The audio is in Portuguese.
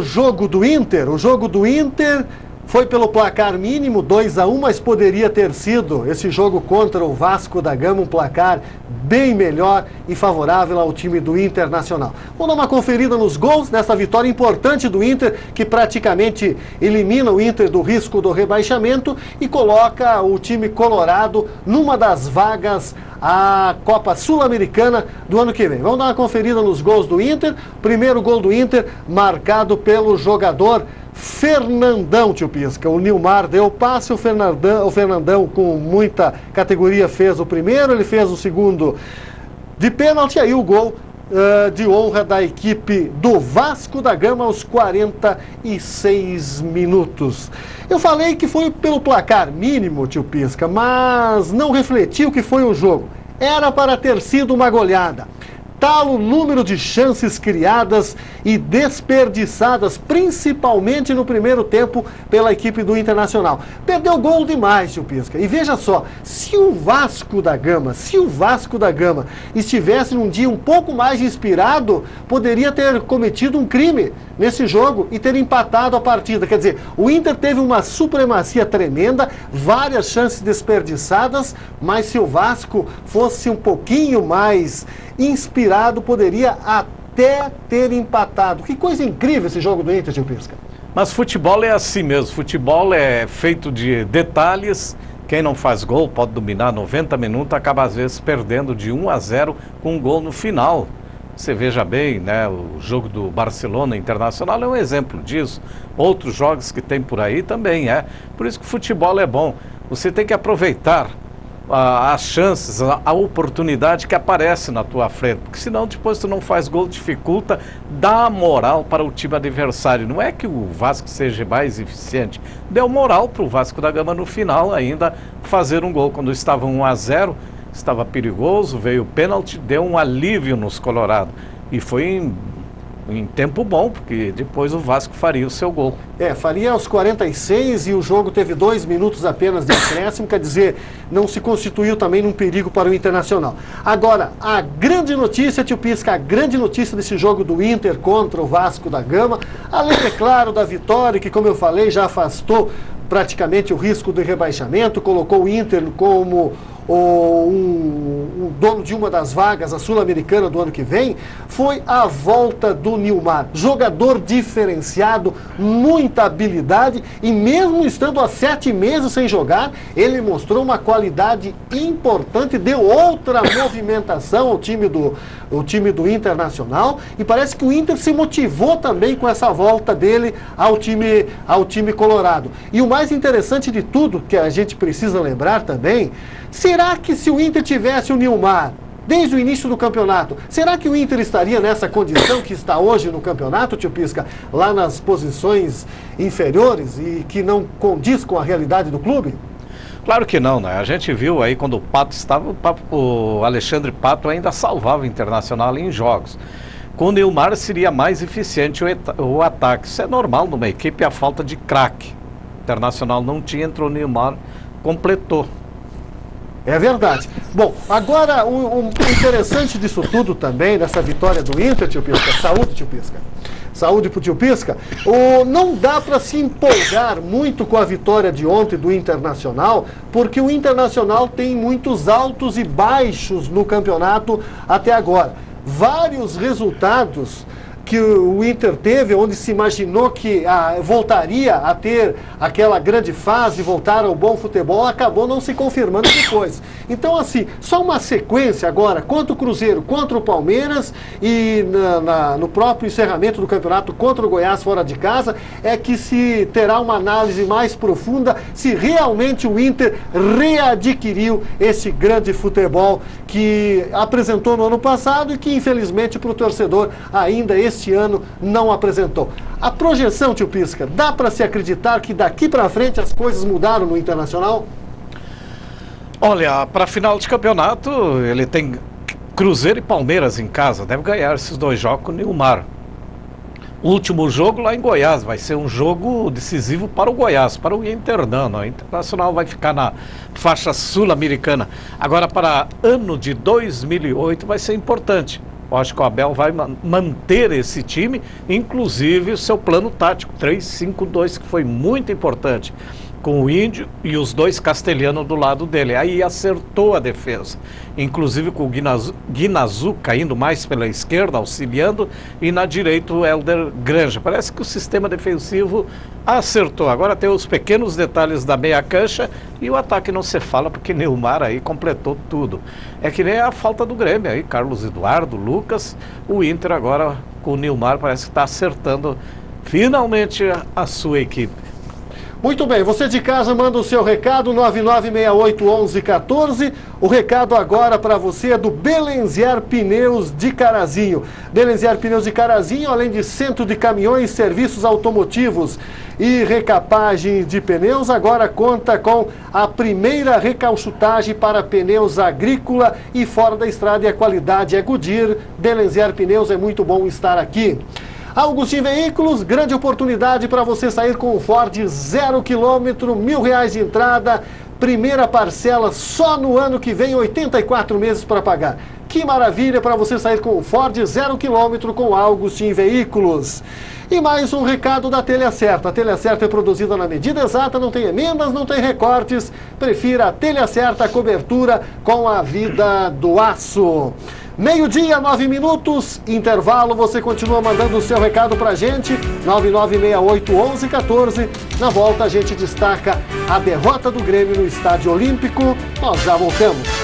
o jogo do Inter. O jogo do Inter foi pelo placar mínimo, 2-1, mas poderia ter sido esse jogo contra o Vasco da Gama um placar bem melhor e favorável ao time do Internacional. Vamos dar uma conferida nos gols nessa vitória importante do Inter, que praticamente elimina o Inter do risco do rebaixamento e coloca o time colorado numa das vagas à Copa Sul-Americana do ano que vem. Vamos dar uma conferida nos gols do Inter. Primeiro gol do Inter, marcado pelo jogador Fernandão, tio Pisca. O Nilmar deu o passe, o Fernandão com muita categoria fez o primeiro, ele fez o segundo de pênalti, aí o gol de honra da equipe do Vasco da Gama aos 46 minutos. Eu falei que foi pelo placar mínimo, tio Pisca, mas não refletiu que foi o jogo. Era para ter sido uma goleada. Tal o número de chances criadas e desperdiçadas, principalmente no primeiro tempo, pela equipe do Internacional. Perdeu gol demais, tio Pisca. E veja só, se o Vasco da Gama estivesse num dia um pouco mais inspirado, poderia ter cometido um crime nesse jogo e ter empatado a partida. Quer dizer, o Inter teve uma supremacia tremenda, várias chances desperdiçadas, mas se o Vasco fosse um pouquinho mais inspirado, poderia até ter empatado. Que coisa incrível esse jogo do Inter, tio Pisca. Mas futebol é assim mesmo, futebol é feito de detalhes. Quem não faz gol pode dominar 90 minutos, acaba às vezes perdendo de 1-0 com um gol no final. Você veja bem, né, o jogo do Barcelona Internacional é um exemplo disso. Outros jogos que tem por aí também é. Por isso que o futebol é bom. Você tem que aproveitar as chances, a oportunidade que aparece na tua frente, porque senão depois tu não faz gol, dificulta, dá moral para o time adversário. Não é que o Vasco seja mais eficiente, deu moral para o Vasco da Gama no final ainda fazer um gol. Quando estava 1-0, estava perigoso, veio o pênalti, deu um alívio nos colorados e foi em tempo bom, porque depois o Vasco faria o seu gol. Faria aos 46 e o jogo teve 2 minutos apenas de acréscimo, quer dizer, não se constituiu também num perigo para o Internacional. Agora, a grande notícia, tio Pisca, a grande notícia desse jogo do Inter contra o Vasco da Gama, além, é claro, da vitória, que como eu falei, já afastou praticamente o risco do rebaixamento, colocou o Inter como um dono de uma das vagas, a Sul-Americana do ano que vem, foi a volta do Nilmar. Jogador diferenciado, muita habilidade e mesmo estando há 7 meses sem jogar, ele mostrou uma qualidade importante, deu outra movimentação ao time do Internacional e parece que o Inter se motivou também com essa volta dele ao time colorado. E o mais interessante de tudo, que a gente precisa lembrar também, será que se o Inter tivesse o Nilmar desde o início do campeonato, será que o Inter estaria nessa condição que está hoje no campeonato, tio Pisca, lá nas posições inferiores e que não condiz com a realidade do clube? Claro que não, né? A gente viu aí quando o Pato estava, o Alexandre Pato ainda salvava o Internacional em jogos. Com o Nilmar seria mais eficiente o ataque. Isso é normal numa equipe, a falta de craque. O Internacional não tinha, entrou o Nilmar, completou. É verdade. Bom, agora o interessante disso tudo também, dessa vitória do Inter, tio Pisca, saúde, tio Pisca. Saúde pro tio Pisca. Não dá para se empolgar muito com a vitória de ontem do Internacional, porque o Internacional tem muitos altos e baixos no campeonato até agora. Vários resultados que o Inter teve, onde se imaginou que voltaria a ter aquela grande fase, voltar ao bom futebol, acabou não se confirmando depois. Então, assim, só uma sequência agora, contra o Cruzeiro, contra o Palmeiras e no próprio encerramento do campeonato contra o Goiás fora de casa, é que se terá uma análise mais profunda se realmente o Inter readquiriu esse grande futebol que apresentou no ano passado e que, infelizmente, para o torcedor ainda este ano não apresentou. A projeção, tio Pisca, dá para se acreditar que daqui para frente as coisas mudaram no Internacional? Olha, para final de campeonato, ele tem Cruzeiro e Palmeiras em casa, deve ganhar esses 2 jogos com o Nilmar. O último jogo lá em Goiás, vai ser um jogo decisivo para o Goiás, para o Inter não. O Internacional vai ficar na faixa sul-americana. Agora, para ano de 2008 vai ser importante. Eu acho que o Abel vai manter esse time, inclusive o seu plano tático, 3-5-2, que foi muito importante, com o Índio e os dois castelhanos do lado dele. Aí acertou a defesa, inclusive com o Guinazu caindo mais pela esquerda, auxiliando, e na direita o Hélder Granja. Parece que o sistema defensivo acertou. Agora tem os pequenos detalhes da meia cancha e o ataque não se fala, porque Nilmar aí completou tudo. É que nem a falta do Grêmio aí, Carlos Eduardo, Lucas, o Inter agora com o Nilmar parece que está acertando finalmente a sua equipe. Muito bem, você de casa manda o seu recado, 9968-1114. O recado agora para você é do Belenziar Pneus de Carazinho. Belenziar Pneus de Carazinho, além de centro de caminhões, serviços automotivos e recapagem de pneus, agora conta com a primeira recalchutagem para pneus agrícola e fora da estrada, e a qualidade é Goodyear. Belenziar Pneus, é muito bom estar aqui. Augustin Veículos, grande oportunidade para você sair com o Ford 0 km, R$1.000 de entrada, primeira parcela só no ano que vem, 84 meses para pagar. Que maravilha para você sair com o Ford 0 km com Augustin Veículos. E mais um recado da Telha Certa. A Telha Certa é produzida na medida exata, não tem emendas, não tem recortes. Prefira a Telha Certa, cobertura com a vida do aço. 12:09, intervalo, você continua mandando o seu recado pra gente, 9968-1114. Na volta a gente destaca a derrota do Grêmio no Estádio Olímpico. Nós já voltamos.